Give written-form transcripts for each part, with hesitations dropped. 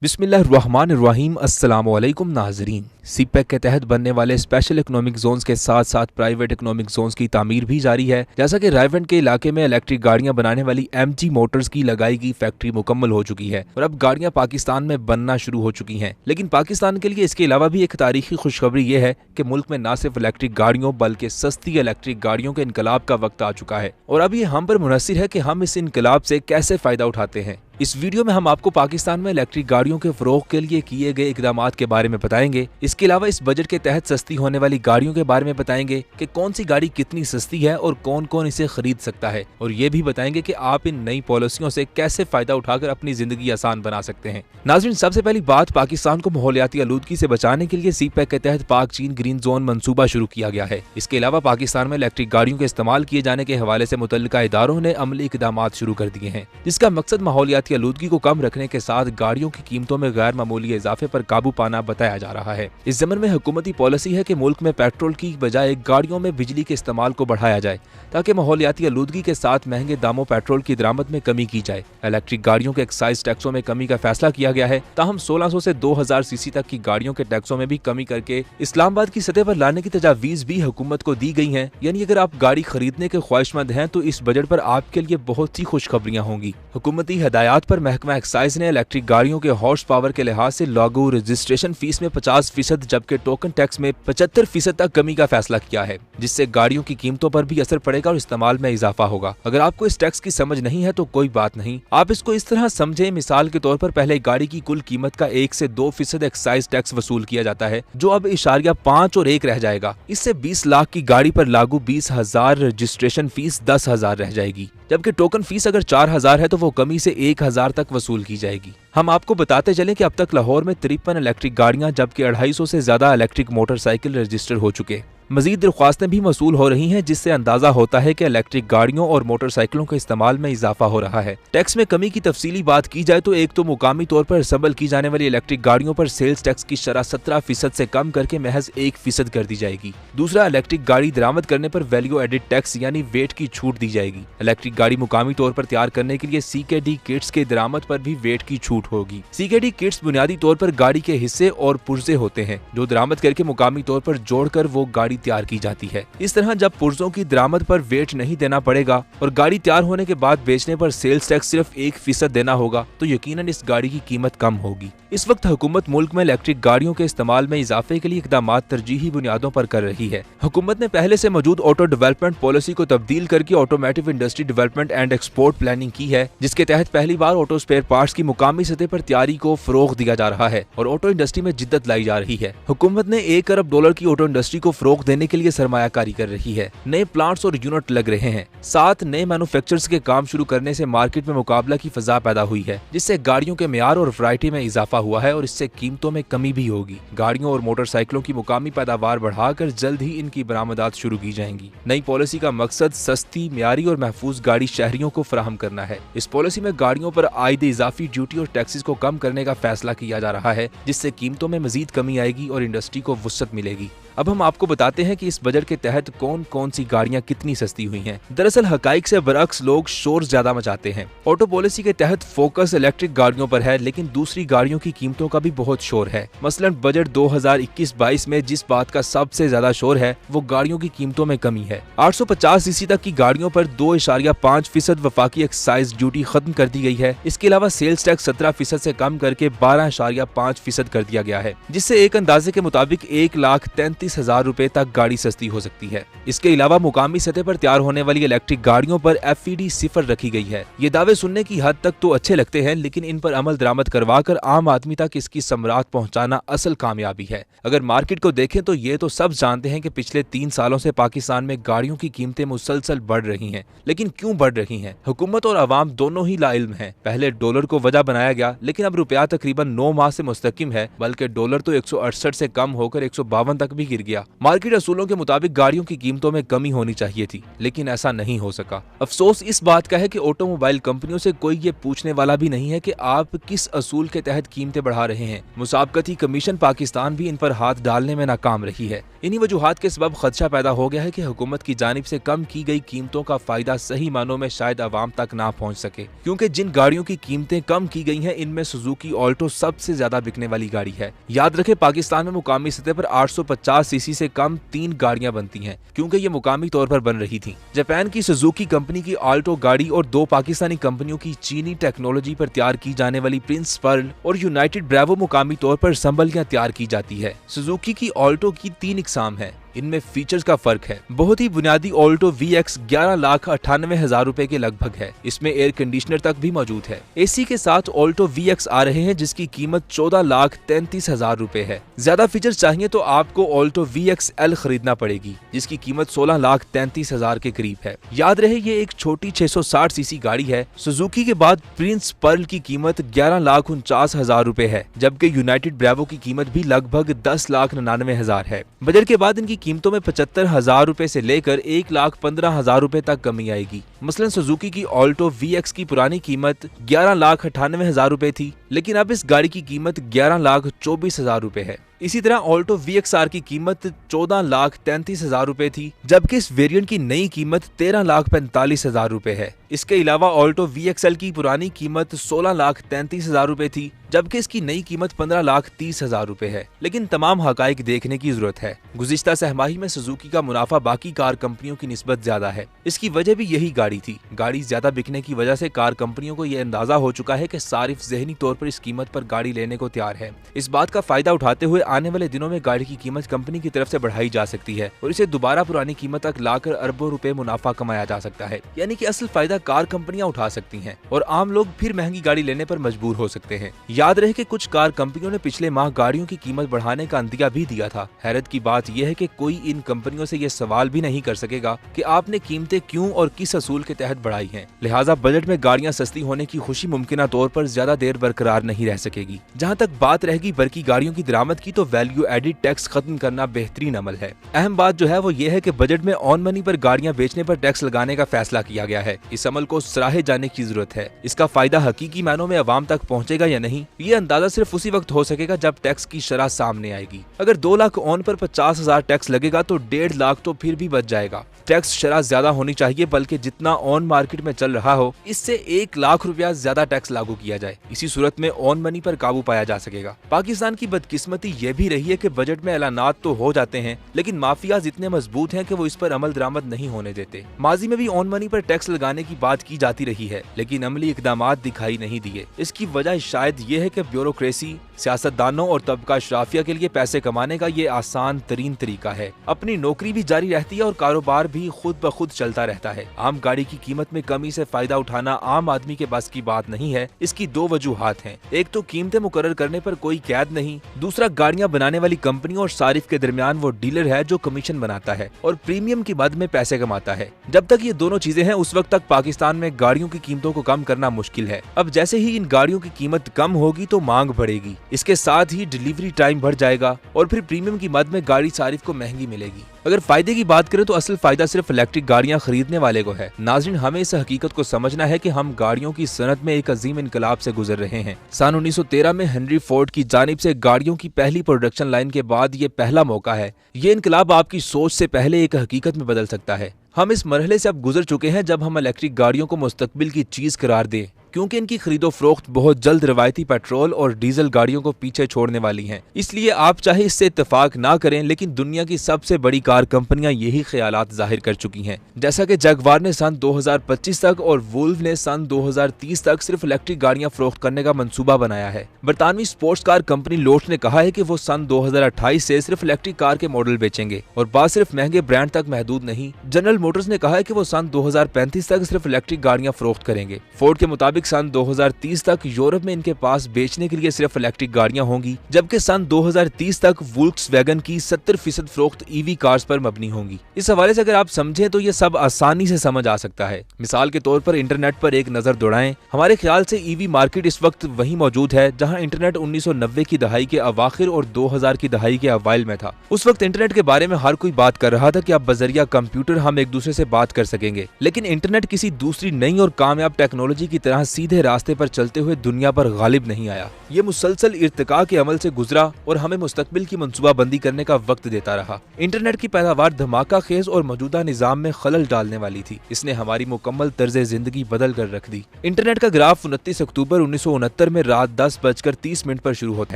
बिस्मिल्लाहिर्रहमानिर्रहीम। अस्सलाम वालेकुम नाजरीन। सीपैक के तहत बनने वाले स्पेशल इकोनॉमिक जोन्स के साथ साथ प्राइवेट इकोनॉमिक जोन्स की तामीर भी जारी है। जैसा कि रायवंड के इलाके में इलेक्ट्रिक गाड़ियां बनाने वाली एमजी मोटर्स की लगाई गई फैक्ट्री मुकम्मल हो चुकी है और अब गाड़ियां पाकिस्तान में बनना शुरू हो चुकी हैं। लेकिन पाकिस्तान के लिए इसके अलावा भी एक तारीखी खुशखबरी ये है कि मुल्क में न सिर्फ इलेक्ट्रिक गाड़ियों बल्कि सस्ती इलेक्ट्रिक गाड़ियों के इनकलाब का वक्त आ चुका है और अब ये हम पर मुनहसिर है कि हम इस इनकलाब से कैसे फायदा उठाते हैं। इस वीडियो में हम आपको पाकिस्तान में इलेक्ट्रिक गाड़ियों के फरोग के लिए किए गए इकदामात के बारे में बताएंगे। इसके अलावा इस बजट के तहत सस्ती होने वाली गाड़ियों के बारे में बताएंगे कि कौन सी गाड़ी कितनी सस्ती है और कौन कौन इसे खरीद सकता है, और ये भी बताएंगे कि आप इन नई पॉलिसियों से कैसे फायदा उठाकर अपनी जिंदगी आसान बना सकते हैं। नाज़रीन, सबसे पहली बात, पाकिस्तान को माहौलियाती आलूदगी से बचाने के लिए सीपैक के तहत पाक चीन ग्रीन जोन मंसूबा शुरू किया गया है। इसके अलावा पाकिस्तान में इलेक्ट्रिक गाड़ियों के इस्तेमाल किए जाने के हवाले से मुतल्लिका इदारों ने अमली इकदामात शुरू कर दिए हैं, जिसका मकसद माहौलियाती आलूदगी को कम रखने के साथ गाड़ियों की कीमतों में गैर मामूली इजाफे पर काबू पाना बताया जा रहा है। इस ज़मन में हुकूमती पॉलिसी है कि मुल्क में पेट्रोल की बजाय गाड़ियों में बिजली के इस्तेमाल को बढ़ाया जाए ताकि माहौलियाती आलूदगी के साथ महंगे दामों पेट्रोल की दरामद में कमी की जाए। इलेक्ट्रिक गाड़ियों के एक्साइज टैक्सों में कमी का फैसला किया गया है, ताहम 1600 से 2000 सीसी तक की गाड़ियों के टैक्सों में भी कमी करके इस्लामाबाद की सतह पर लाने की तजावीज भी हुकूमत को दी गई है। यानी अगर आप गाड़ी खरीदने के ख्वाहिशमंद हैं तो इस बजट पर आपके लिए बहुत सी खुशखबरियां होंगी। हुकूमती हदायत पर महकमा एक्साइज ने इलेक्ट्रिक गाड़ियों के हॉर्स पावर के लिहाज से लागू रजिस्ट्रेशन फीस में 50% जबकि टोकन टैक्स में 75% तक कमी का फैसला किया है, जिससे गाड़ियों की कीमतों पर भी असर पड़ेगा और इस्तेमाल में इजाफा होगा। अगर आपको इस टैक्स की समझ नहीं है तो कोई बात नहीं, आप इसको इस तरह समझें, मिसाल के तौर पर पहले गाड़ी की कुल कीमत का 1 से 2% एक्साइज टैक्स वसूल किया जाता है, जो अब *5 और 1 रह जाएगा। इससे 20 लाख की गाड़ी पर लागू 20,000 रजिस्ट्रेशन फीस 10,000 रह जाएगी, जबकि टोकन फीस अगर 4,000 है तो वो कमी से 1,000 तक वसूल की जाएगी। हम आपको बताते चलें कि अब तक लाहौर में 53 इलेक्ट्रिक गाड़ियां जबकि 250 से ज्यादा इलेक्ट्रिक मोटरसाइकिल रजिस्टर हो चुके। मजीद दरख्वास्तें भी मसूल हो रही हैं, जिससे अंदाजा होता है कि इलेक्ट्रिक गाड़ियों और मोटरसाइकिलों के इस्तेमाल में इजाफा हो रहा है। टैक्स में कमी की तफसीली बात की जाए तो एक तो मुकामी तौर पर असम्बल की जाने वाली इलेक्ट्रिक गाड़ियों पर सेल्स टैक्स की शरह 17% से कम करके महज 1% कर दी जाएगी। दूसरा, इलेक्ट्रिक गाड़ी दरामद करने पर वैल्यू एडिड टैक्स यानी वेट की छूट दी जाएगी। इलेक्ट्रिक गाड़ी मुकामी तौर पर तैयार करने के लिए CKD किट्स के दरामद पर भी वेट की छूट होगी। CKD किट्स बुनियादी तौर पर गाड़ी के हिस्से और पुर्जे होते हैं जो दरामद करके मुकामी तौर पर जोड़कर वो गाड़ी तैयार की जाती है। इस तरह जब पुर्जों की दरामद पर वेट नहीं देना पड़ेगा और गाड़ी तैयार होने के बाद बेचने पर सेल्स टैक्स सिर्फ 1% देना होगा तो यकीनन इस गाड़ी की कीमत कम होगी। इस वक्त हुकूमत मुल्क में इलेक्ट्रिक गाड़ियों के इस्तेमाल में इजाफे के लिए इकदामात तरजीही बुनियादों पर कर रही है। हुकूमत ने पहले से मौजूद ऑटो डेवलपमेंट पॉलिसी को तब्दील करके automotive industry development and export planning की है, जिसके तहत पहली बार ऑटो स्पेयर पार्ट्स की मुकामी सतह पर तैयारी को फरोग दिया जा रहा है और ऑटो इंडस्ट्री में जिद्दत लाई जा रही है। हुकूमत ने $1 अरब की ऑटो इंडस्ट्री को फरोग देने के लिए सरमायाकारी कर रही है। नए प्लांट्स और यूनिट लग रहे हैं, साथ नए मैन्युफैक्चरर्स के काम शुरू करने से मार्केट में मुकाबला की फजा पैदा हुई है, जिससे गाड़ियों के मेयार और वैरायटी में इजाफा हुआ है और इससे कीमतों में कमी भी होगी। गाड़ियों और मोटरसाइकिलों की मुकामी पैदावार बढ़ाकर जल्द ही इनकी बरामदात शुरू की जाएंगी। नई पॉलिसी का मकसद सस्ती, मियारी और महफूज गाड़ी शहरियों को फराहम करना है। इस पॉलिसी में गाड़ियों पर आयद इजाफी ड्यूटी और टैक्सेस को कम करने का फैसला किया जा रहा है, जिससे कीमतों में मजीद कमी आएगी और इंडस्ट्री को वुसअत मिलेगी। अब हम आपको बताते हैं कि इस बजट के तहत कौन कौन सी गाड़ियां कितनी सस्ती हुई हैं। दरअसल हकाइक से बरअक्स लोग शोर ज्यादा मचाते हैं। ऑटो पॉलिसी के तहत फोकस इलेक्ट्रिक गाड़ियों पर है, लेकिन दूसरी गाड़ियों की कीमतों का भी बहुत शोर है। मसलन बजट 2021-22 में जिस बात का सबसे ज्यादा शोर है वो गाड़ियों की कीमतों में कमी है। 850 सीसी तक की गाड़ियों पर 2.5% वफाकी एक्साइज ड्यूटी खत्म कर दी गई है। इसके अलावा सेल्स टैक्स 17% से कम करके 12.5% कर दिया गया है, जिससे एक अंदाजे के मुताबिक 1,33,000 रुपए तक गाड़ी सस्ती हो सकती है। इसके अलावा मुकामी सतह पर तैयार होने वाली इलेक्ट्रिक गाड़ियों पर FED 0 रखी गई है। ये दावे सुनने की हद तक तो अच्छे लगते हैं, लेकिन इन पर अमल दरामद करवाकर आम आदमी तक इसकी समरात पहुंचाना असल कामयाबी है। अगर मार्केट को देखें तो ये तो सब जानते हैं कि पिछले 3 सालों से पाकिस्तान में गाड़ियों की कीमतें मुसलसल बढ़ रही हैं, लेकिन क्यों बढ़ रही हैं? हुकूमत और अवाम दोनों ही लाइल्म हैं। पहले डॉलर को वजह बनाया गया, लेकिन अब रुपया तकरीबन 9 माह से मुस्तकिम है, बल्कि डॉलर तो 168 से कम होकर 152 तक भी गिर गया। मार्केट असूलों के मुताबिक गाड़ियों की कीमतों में कमी होनी चाहिए थी, लेकिन ऐसा नहीं हो सका। अफसोस इस बात का है कि ऑटोमोबाइल कंपनियों से कोई ये पूछने वाला भी नहीं है कि आप किस असूल के तहत कीमतें बढ़ा रहे हैं। मुसाबकती कमीशन पाकिस्तान भी इन पर हाथ डालने में नाकाम रही है। इन्हीं वजूहात के सबब खदशा पैदा हो गया है कि हुकूमत की जानिब से कम की गई कीमतों का फायदा सही मानों में शायद आवाम तक ना पहुंच सके, क्योंकि जिन गाड़ियों की कीमतें कम की गई हैं इनमें सुजुकी ऑल्टो सबसे ज्यादा बिकने वाली गाड़ी है। याद रखें, पाकिस्तान में मुकामी सतह पर 850 सीसी से कम 3 गाड़ियां बनती हैं, क्योंकि ये मुकामी तौर पर बन रही थी। जापान की सुजुकी कंपनी की ऑल्टो गाड़ी और 2 पाकिस्तानी कंपनियों की चीनी टेक्नोलॉजी पर तैयार की जाने वाली प्रिंस पर्ल और यूनाइटेड ब्रेवो मुकामी तौर पर संभलियां तैयार की जाती है। सुजुकी की ऑल्टो की 3 इकसाम है, इनमें फीचर्स का फर्क है। बहुत ही बुनियादी ऑल्टो VX 11,98,000 रुपए के लगभग है। इसमें एयर कंडीशनर तक भी मौजूद है। AC के साथ ऑल्टो VX आ रहे हैं जिसकी कीमत 14,33,000 रुपए है। ज्यादा फीचर्स चाहिए तो आपको ऑल्टो VX L खरीदना पड़ेगी जिसकी कीमत 16,33,000 के करीब है। याद रहे, ये एक छोटी 660 सीसी गाड़ी है। सुजुकी के बाद प्रिंस पर्ल की कीमत 11,49,000 रुपए है, जबकि यूनाइटेड ब्रेवो की कीमत भी लगभग 10,99,000 है। बजट के बाद इनकी कीमतों में 75,000 रुपए से लेकर 1,15,000 रुपए तक कमी आएगी। मसलन सुजुकी की ऑल्टो VX की पुरानी कीमत 11,98,000 रुपए थी, लेकिन अब इस गाड़ी की कीमत 11,24,000 रुपए है। इसी तरह ऑल्टो VXR की कीमत 14,33,000 रुपए थी, जबकि इस वेरिएंट की नई कीमत 13,45,000 रुपए है। इसके अलावा ऑल्टो VXL की पुरानी कीमत 16,33,000 रुपए थी, जबकि इसकी नई कीमत 15,30,000 रुपए है। लेकिन तमाम हकाइक देखने की जरूरत है। गुज़िश्ता सहमाही में सुजुकी का मुनाफा बाकी कार कंपनियों की निस्बत ज्यादा है। इसकी वजह भी यही गाड़ी थी। गाड़ी ज्यादा बिकने की वजह से कार कंपनियों को यह अंदाजा हो चुका है कि सारिफ ज़हनी तौर पर इस कीमत पर गाड़ी लेने को तैयार है। इस बात का फायदा उठाते हुए आने वाले दिनों में गाड़ी की कीमत कंपनी की तरफ से बढ़ाई जा सकती है और इसे दोबारा पुरानी कीमत तक लाकर अरबों रुपए मुनाफा कमाया जा सकता है। यानी कि असल फायदा कार कंपनियां उठा सकती हैं और आम लोग फिर महंगी गाड़ी लेने पर मजबूर हो सकते हैं। याद रहे कि कुछ कार कंपनियों ने पिछले माह गाड़ियों की कीमत बढ़ाने का अंदिया भी दिया था। हैरत की बात यह है कि कोई इन कंपनियों से यह सवाल भी नहीं कर सकेगा कि आपने कीमतें क्यों और किस असूल के तहत बढ़ाई हैं। लिहाजा बजट में गाड़ियां सस्ती होने की खुशी मुमकिना तौर पर ज्यादा देर बरकरार नहीं रह सकेगी। जहां तक बात रहेगी बरकी गाड़ियों की दरामद की, तो वैल्यू एडिड टैक्स खत्म करना बेहतरीन अमल है। अहम बात जो है वो ये है कि बजट में ऑन मनी पर गाड़ियां बेचने पर टैक्स लगाने का फैसला किया गया है। इस अमल को सराहे जाने की जरूरत है। इसका फायदा हकीकी मायनों में अवाम तक पहुंचेगा या नहीं, ये अंदाजा सिर्फ उसी वक्त हो सकेगा जब टैक्स की शरह सामने आएगी। अगर 2 लाख ऑन पर 50,000 टैक्स लगेगा तो 1.5 लाख तो फिर भी बच जाएगा। टैक्स शरह ज्यादा होनी चाहिए, बल्कि जितना ऑन मार्केट में चल रहा हो इससे 1 लाख रुपया ज्यादा टैक्स लागू किया जाए। इसी सूरत में ऑन मनी पर काबू पाया जा सकेगा। पाकिस्तान की बदकिस्मती ये भी रही है कि बजट में ऐलानात तो हो जाते हैं, लेकिन माफियाज इतने मजबूत हैं कि वो इस पर अमल दरामद नहीं होने देते। माजी में भी ऑन मनी पर टैक्स लगाने की बात की जाती रही है, लेकिन अमली इकदामात दिखाई नहीं दिए। इसकी वजह शायद ये है कि ब्यूरोक्रेसी, सियासतदानों और तबका अशराफिया के लिए पैसे कमाने का ये आसान तरीन तरीका है। अपनी नौकरी भी जारी रहती है और कारोबार भी खुद ब खुद चलता रहता है। आम गाड़ी की कीमत में कमी से फायदा उठाना आम आदमी के बस की बात नहीं है। इसकी 2 वजूहात हैं। एक तो कीमतें मुकर्रर करने पर कोई कैद नहीं, दूसरा गाड़ियां बनाने वाली कंपनियों और सारिफ के दरमियान वो डीलर है जो कमीशन बनाता है और प्रीमियम की मद में पैसे कमाता है। जब तक ये दोनों चीजें हैं उस वक्त तक पाकिस्तान में गाड़ियों की कीमतों को कम करना मुश्किल है। अब जैसे ही इन गाड़ियों की कीमत कम होगी तो मांग बढ़ेगी, इसके साथ ही डिलीवरी टाइम बढ़ जाएगा और फिर प्रीमियम की मद में गाड़ी सारिफ को महंगी मिलेगी। अगर फायदे की बात करें तो असल फायदा सिर्फ इलेक्ट्रिक गाड़ियां खरीदने वाले को है। नाज़रीन, हमें इस हकीकत को समझना है कि हम गाड़ियों की सनत में एक अजीम इनकलाब से गुजर रहे हैं। सन 1913 में हेनरी फोर्ड की जानिब से गाड़ियों की पहली प्रोडक्शन लाइन के बाद ये पहला मौका है। ये इनकलाब आपकी सोच से पहले एक हकीकत में बदल सकता है। हम इस मरहले से अब गुजर चुके हैं जब हम इलेक्ट्रिक गाड़ियों को मुस्तकबिल की चीज करार दें, क्योंकि इनकी खरीदो फरोख्त बहुत जल्द रवायती पेट्रोल और डीजल गाड़ियों को पीछे छोड़ने वाली हैं। इसलिए आप चाहे इससे इत्तेफाक ना करें, लेकिन दुनिया की सबसे बड़ी कार कंपनियां यही ख्यालात जाहिर कर चुकी हैं। जैसा कि जगवार ने सन 2025 तक और वुल्व ने सन 2030 तक सिर्फ इलेक्ट्रिक गाड़ियां फरोख्त करने का मंसूबा बनाया है। बरतानवी स्पोर्ट्स कार कंपनी लोट ने कहा है कि वो सन 2028 से सिर्फ इलेक्ट्रिक कार के मॉडल बेचेंगे और बात सिर्फ महंगे ब्रांड तक महदूद नहीं। जनरल मोटर्स ने कहा है कि वो सन 2035 तक सिर्फ इलेक्ट्रिक गाड़ियां फरोख्त करेंगे। फोर्ड के मुताबिक सन 2030 तक यूरोप में इनके पास बेचने के लिए सिर्फ इलेक्ट्रिक गाड़ियां होंगी, जबकि सन 2030 तक वोल्क्सवैगन की 70% फरोख्त ईवी कार्स पर मबनी होंगी। इस हवाले से अगर आप समझें तो ये सब आसानी से समझ आ सकता है। मिसाल के तौर पर इंटरनेट पर एक नजर दौड़ाएं। हमारे ख्याल से ईवी मार्केट इस वक्त वहीं मौजूद है जहां इंटरनेट 1990 की दहाई के अवाखिर और 2000 की दहाई के अवाइल में था। उस वक्त इंटरनेट के बारे में हर कोई बात कर रहा था कि अब बजरिया कंप्यूटर हम एक दूसरे से बात कर सकेंगे, लेकिन इंटरनेट किसी दूसरी नई और कामयाब टेक्नोलॉजी की तरह सीधे रास्ते पर चलते हुए दुनिया पर गालिब नहीं आया। ये मुसलसल इर्तिका के अमल से गुजरा और हमें मुस्तकबिल की मंसूबाबंदी करने का वक्त देता रहा। इंटरनेट की पैदावार धमाका खेज और मौजूदा निजाम में खलल डालने वाली थी। इसने हमारी मुकम्मल तर्ज जिंदगी बदल कर रख दी। इंटरनेट का ग्राफ 29 अक्टूबर 1969 में रात 10:30 पर शुरू होता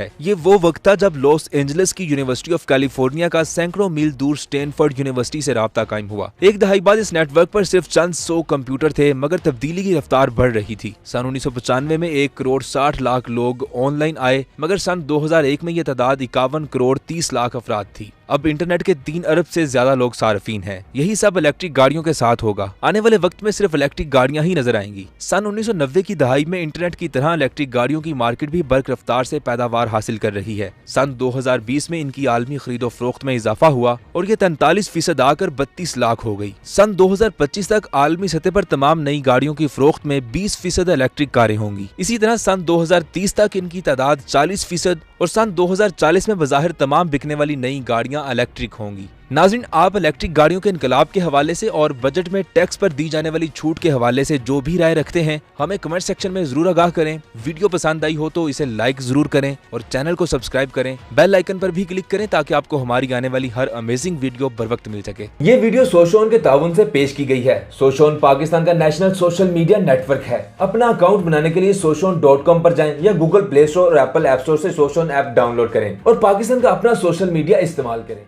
है। ये वो वक्त था जब लॉस एंजलिस की यूनिवर्सिटी ऑफ कैलिफोर्निया का सैकड़ों मील दूर स्टैनफोर्ड यूनिवर्सिटी से राब्ता कायम हुआ। एक दहाई बाद इस नेटवर्क पर सिर्फ चंद 100 कंप्यूटर थे, मगर तब्दीली की रफ्तार बढ़ रही थी। सन 1995 में 1,60,00,000 लोग ऑनलाइन आए, मगर सन 2001 में यह तादाद 51,30,00,000 अफराद थी। अब इंटरनेट के 3 अरब से ज्यादा लोग सार्फिन हैं। यही सब इलेक्ट्रिक गाड़ियों के साथ होगा। आने वाले वक्त में सिर्फ इलेक्ट्रिक गाड़ियां ही नजर आएंगी। सन 1990 की दहाई में इंटरनेट की तरह इलेक्ट्रिक गाड़ियों की मार्केट भी बर्क रफ्तार से पैदावार हासिल कर रही है। सन 2020 में इनकी आलमी खरीदो फरोख्त में इजाफा हुआ और ये 43% आकर 32 लाख हो गई। सन 2025 तक आलमी सतह पर तमाम नई गाड़ियों की फरोख्त में 20% इलेक्ट्रिक कारें होंगी। इसी तरह सन 2030 तक इनकी तादाद 40% और सन 2040 में बज़ाहिर तमाम बिकने वाली नई गाड़ियां इलेक्ट्रिक होंगी। नाज़रीन, आप इलेक्ट्रिक गाड़ियों के इनकलाब के हवाले से और बजट में टैक्स पर दी जाने वाली छूट के हवाले से जो भी राय रखते हैं, हमें कमेंट सेक्शन में जरूर आगाह करें। वीडियो पसंद आई हो तो इसे लाइक जरूर करें और चैनल को सब्सक्राइब करें। बेल आइकन पर भी क्लिक करें ताकि आपको हमारी आने वाली हर अमेजिंग वीडियो बर वक्त मिल सके। ये वीडियो सोशोन के ताउन से पेश की गई है। सोशोन पाकिस्तान का नेशनल सोशल मीडिया नेटवर्क है। अपना अकाउंट बनाने के लिए soshon.com पर जाएं या गूगल प्ले स्टोर और एप्पल ऐप स्टोर से सोशोन ऐप डाउनलोड करें और पाकिस्तान का अपना सोशल मीडिया इस्तेमाल करें।